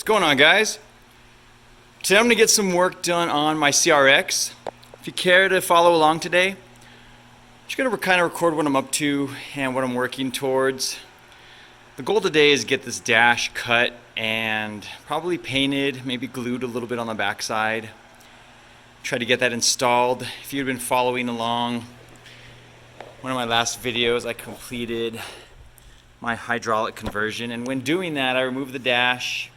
What's going on, guys? Today I'm going to get some work done on my CRX. If you care to follow along today, I'm just going to kind of record what I'm up to and what I'm working towards. The goal today is get this dash cut and probably painted, maybe glued a little bit on the backside. Try to get that installed. If you've been following along, one of my last videos I completed my hydraulic conversion, and when doing that I removed the dash.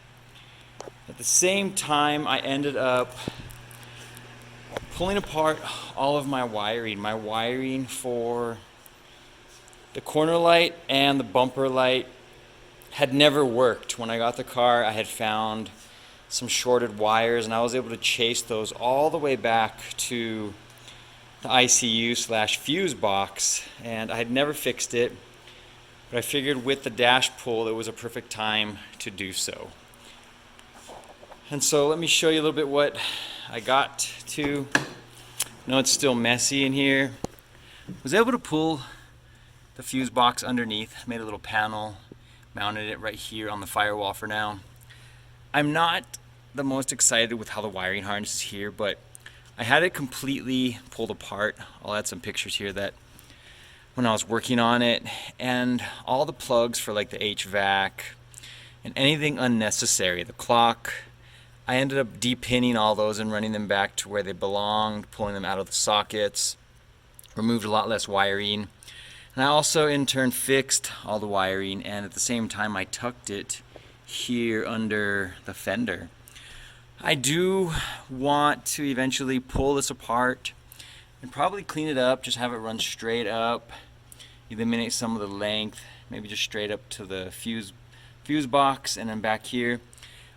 At the same time I ended up pulling apart all of my wiring for the corner light and the bumper light had never worked. When I got the car I had found some shorted wires and I was able to chase those all the way back to the ICU/fuse box, and I had never fixed it, but I figured with the dash pull it was a perfect time to do so. And so let me show you a little bit what I got to. I know it's still messy in here. I was able to pull the fuse box underneath, made a little panel, mounted it right here on the firewall for now. I'm not the most excited with how the wiring harness is here, but I had it completely pulled apart. I'll add some pictures here that when I was working on it, and all the plugs for like the HVAC and anything unnecessary, the clock, I ended up depinning all those and running them back to where they belonged, pulling them out of the sockets, removed a lot less wiring. And I also in turn fixed all the wiring, and at the same time I tucked it here under the fender. I do want to eventually pull this apart and probably clean it up, just have it run straight up, eliminate some of the length, maybe just straight up to the fuse box and then back here.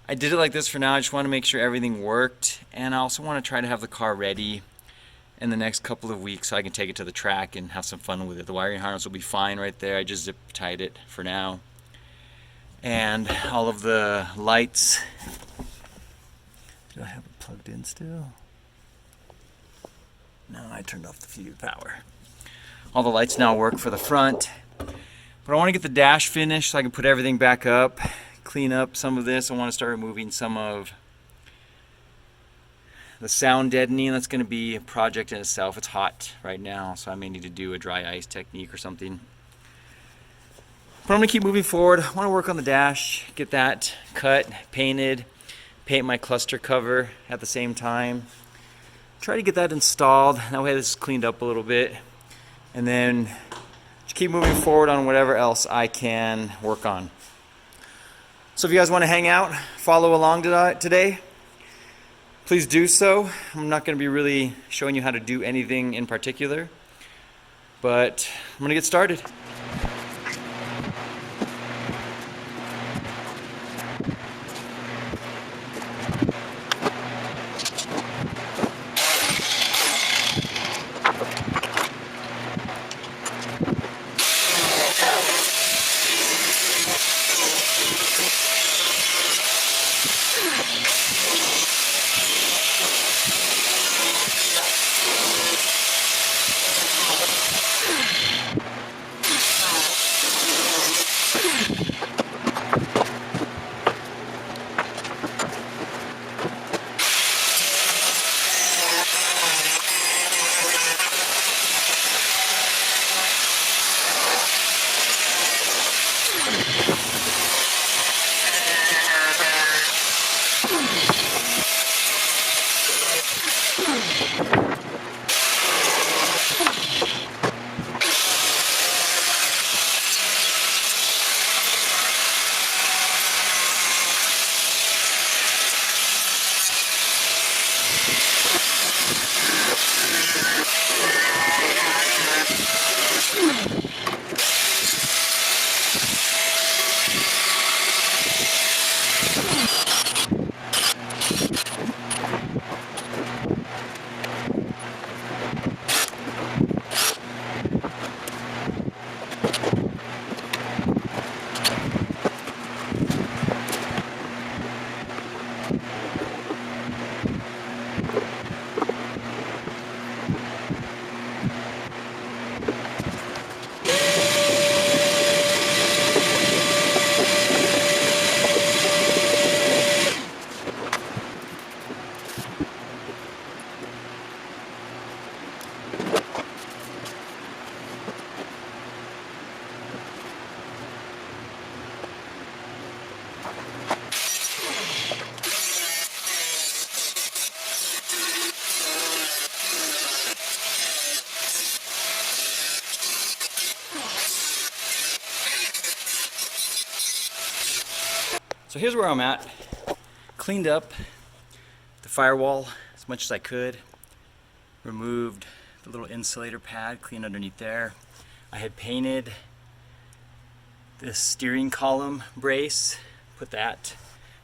I did it like this for now. I just want to make sure everything worked, and I also want to try to have the car ready in the next couple of weeks so I can take it to the track and have some fun with it. The wiring harness will be fine right there. I just zip tied it for now. And all of the lights. Do I have it plugged in still? No, I turned off the fuse power. All the lights now work for the front. But I want to get the dash finished so I can put everything back up, clean up some of this. I want to start removing some of the sound deadening. That's going to be a project in itself. It's hot right now, so I may need to do a dry ice technique or something. But I'm going to keep moving forward. I want to work on the dash, get that cut, painted, paint my cluster cover at the same time. Try to get that installed. That way this is cleaned up a little bit. And then just keep moving forward on whatever else I can work on. So if you guys want to hang out, follow along today, please do so. I'm not going to be really showing you how to do anything in particular, but I'm going to get started. here's where I'm at. Cleaned up the firewall as much as I could. Removed the little insulator pad, cleaned underneath there. I had painted this steering column brace, put that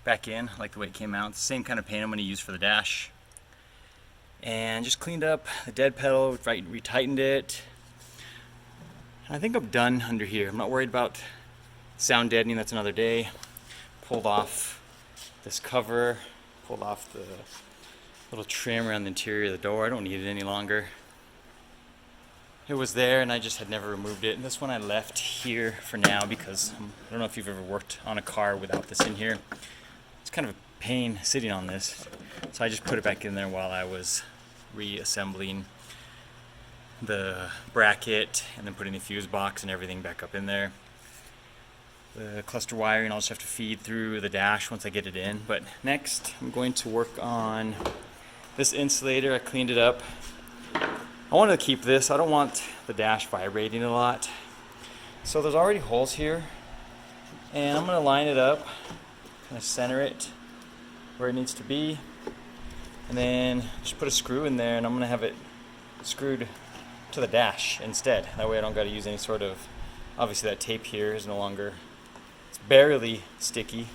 back in. I like the way it came out. It's the same kind of paint I'm going to use for the dash. And just cleaned up the dead pedal, retightened it. And I think I'm done under here. I'm not worried about sound deadening, that's another day. Pulled off this cover, pulled off the little trim around the interior of the door. I don't need it any longer. It was there and I just had never removed it. And this one I left here for now because I don't know if you've ever worked on a car without this in here. It's kind of a pain sitting on this. So I just put it back in there while I was reassembling the bracket and then putting the fuse box and everything back up in there. The cluster wiring I'll just have to feed through the dash once I get it in. But next I'm going to work on this insulator. I cleaned it up. I wanted to keep this. I don't want the dash vibrating a lot. So there's already holes here. And I'm going to line it up, kind of center it where it needs to be. And then just put a screw in there and I'm going to have it screwed to the dash instead. That way I don't got to use any sort of, obviously that tape here is no longer, it's barely sticky.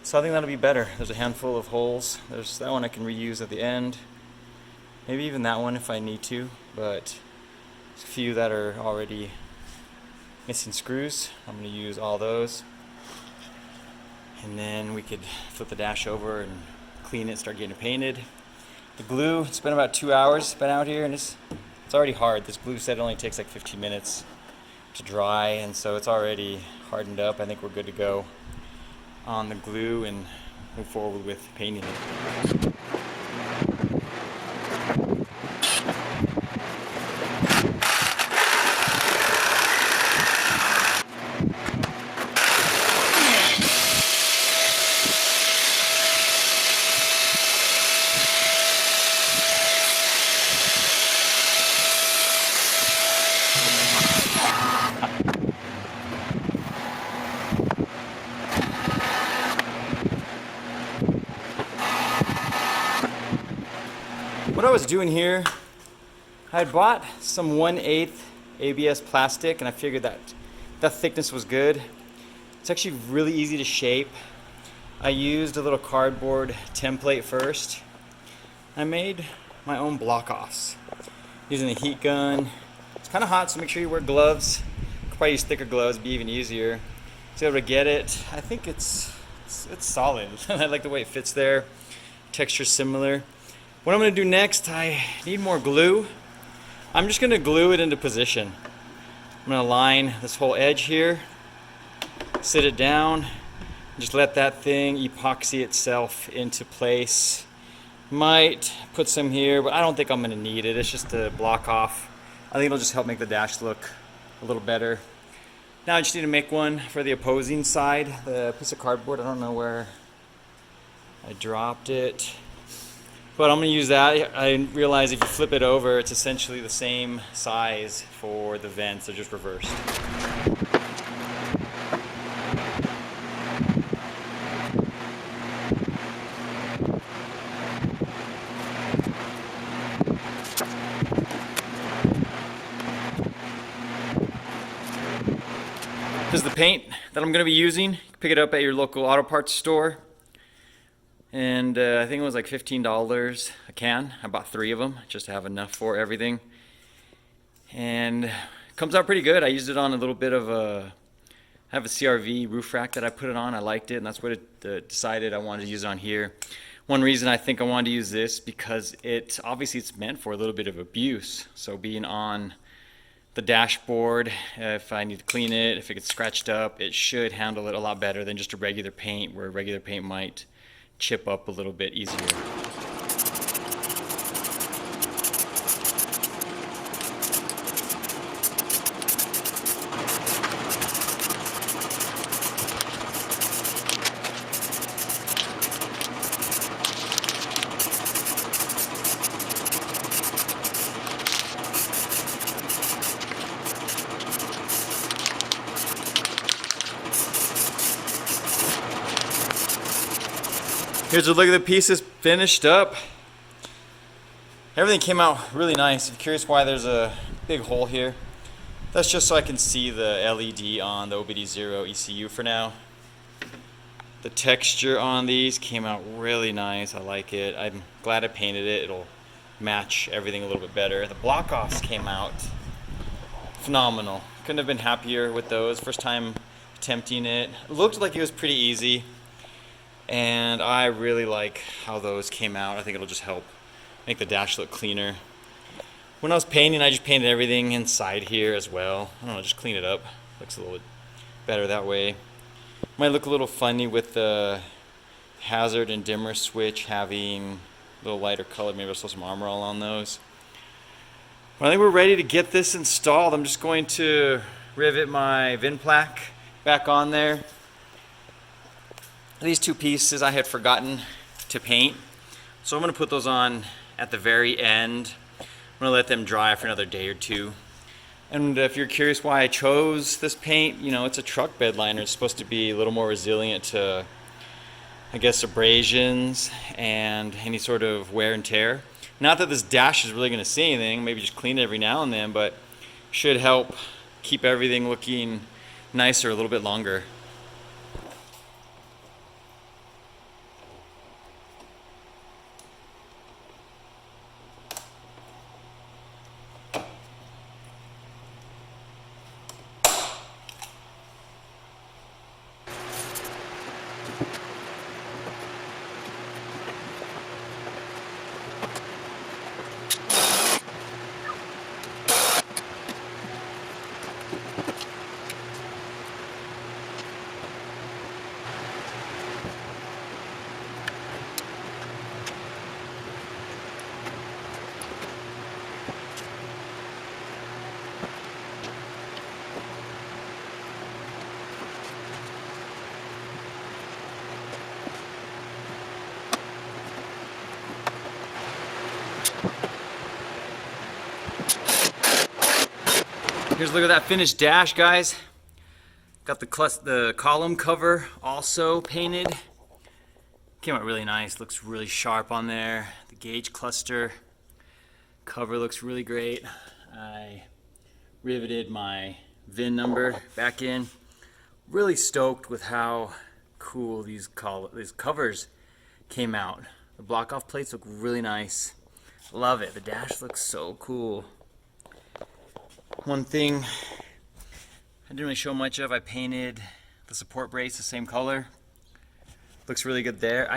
So I think that'll be better. There's a handful of holes. There's that one I can reuse at the end. Maybe even that one if I need to, but there's a few that are already missing screws. I'm going to use all those. And then we could flip the dash over and clean it, start getting it painted. The glue, it's been about 2 hours, been out here, and it's already hard. This glue said it only takes like 15 minutes to dry, and so it's already hardened up. I think we're good to go on the glue and move forward with painting it. What I was doing here, I had bought some 1/8 ABS plastic and I figured that thickness was good. It's actually really easy to shape. I used a little cardboard template first. I made my own block-offs using a heat gun. It's kind of hot, so make sure you wear gloves. You could probably use thicker gloves, it'd be even easier. To be able to get it, I think it's solid. I like the way it fits there. Texture's similar. What I'm going to do next, I need more glue. I'm just going to glue it into position. I'm going to line this whole edge here, sit it down, just let that thing epoxy itself into place. Might put some here, but I don't think I'm going to need it. It's just a block off. I think it'll just help make the dash look a little better. Now I just need to make one for the opposing side. The piece of cardboard, I don't know where I dropped it. But I'm going to use that. I realize if you flip it over, it's essentially the same size for the vents. They're just reversed. This is the paint that I'm going to be using. You can pick it up at your local auto parts store. And I think it was like $15 a can. I bought 3 of them just to have enough for everything. And it comes out pretty good. I used it on a little bit of I have a CRV roof rack that I put it on. I liked it, and that's what it decided I wanted to use it on here. One reason I think I wanted to use this because obviously it's meant for a little bit of abuse. So being on the dashboard, if I need to clean it, if it gets scratched up, it should handle it a lot better than just a regular paint, where regular paint might chip up a little bit easier. Here's a look at the pieces finished up. Everything came out really nice. If you're curious why there's a big hole here, that's just so I can see the LED on the OBD0 ECU for now. The texture on these came out really nice. I like it. I'm glad I painted it. It'll match everything a little bit better. The block-offs came out phenomenal. Couldn't have been happier with those. First time attempting it. It looked like it was pretty easy, and I really like how those came out. I think it'll just help make the dash look cleaner. When I was painting, I just painted everything inside here as well. I don't know, just clean it up. Looks a little bit better that way. Might look a little funny with the hazard and dimmer switch having a little lighter color. Maybe I'll throw some Armor All on those. Well, I think we're ready to get this installed. I'm just going to rivet my VIN plaque back on there. These two pieces I had forgotten to paint, so I'm going to put those on at the very end. I'm going to let them dry for another day or two. And if you're curious why I chose this paint, you know, it's a truck bed liner. It's supposed to be a little more resilient to, I guess, abrasions and any sort of wear and tear. Not that this dash is really going to see anything, maybe just clean it every now and then, but should help keep everything looking nicer a little bit longer. Here's a look at that finished dash, guys. Got the column cover also painted. Came out really nice, looks really sharp on there. The gauge cluster cover looks really great. I riveted my VIN number back in. Really stoked with how cool these covers came out. The block off plates look really nice. Love it. The dash looks so cool. One thing I didn't really show much of, I painted the support brace the same color. Looks really good there.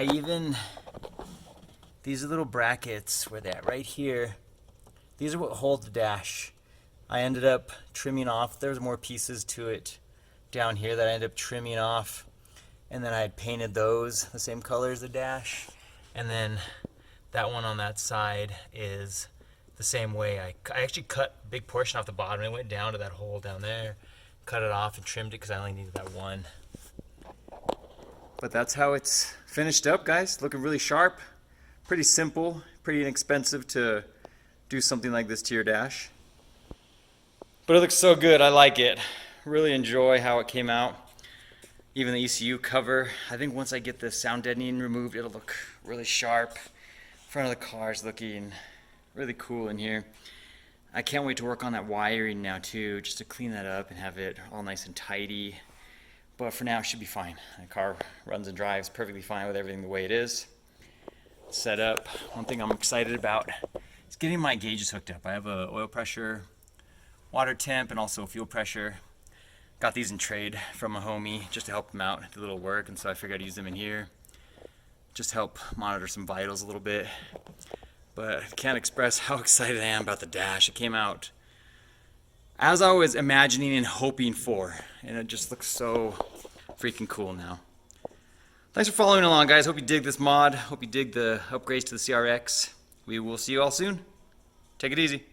These little brackets, where they're at, right here. These are what hold the dash. I ended up trimming off. There's more pieces to it down here that I ended up trimming off. And then I had painted those the same color as the dash. And then that one on that side is the same way. I actually cut a big portion off the bottom. It went down to that hole down there, cut it off and trimmed it because I only needed that one. But that's how it's finished up, guys. Looking really sharp, pretty simple, pretty inexpensive to do something like this to your dash. But it looks so good. I like it. Really enjoy how it came out. Even the ECU cover. I think once I get the sound deadening removed, it'll look really sharp. Front of the car is looking really cool in here. I can't wait to work on that wiring now too, just to clean that up and have it all nice and tidy. But for now, it should be fine. The car runs and drives perfectly fine with everything the way it is. Set up. One thing I'm excited about is getting my gauges hooked up. I have a oil pressure, water temp, and also fuel pressure. Got these in trade from a homie just to help him out, do a little work, and so I figured I'd use them in here. Just help monitor some vitals a little bit. But I can't express how excited I am about the dash. It came out as I was imagining and hoping for, and it just looks so freaking cool now. Thanks for following along, guys. Hope you dig this mod. Hope you dig the upgrades to the CRX. We will see you all soon. Take it easy.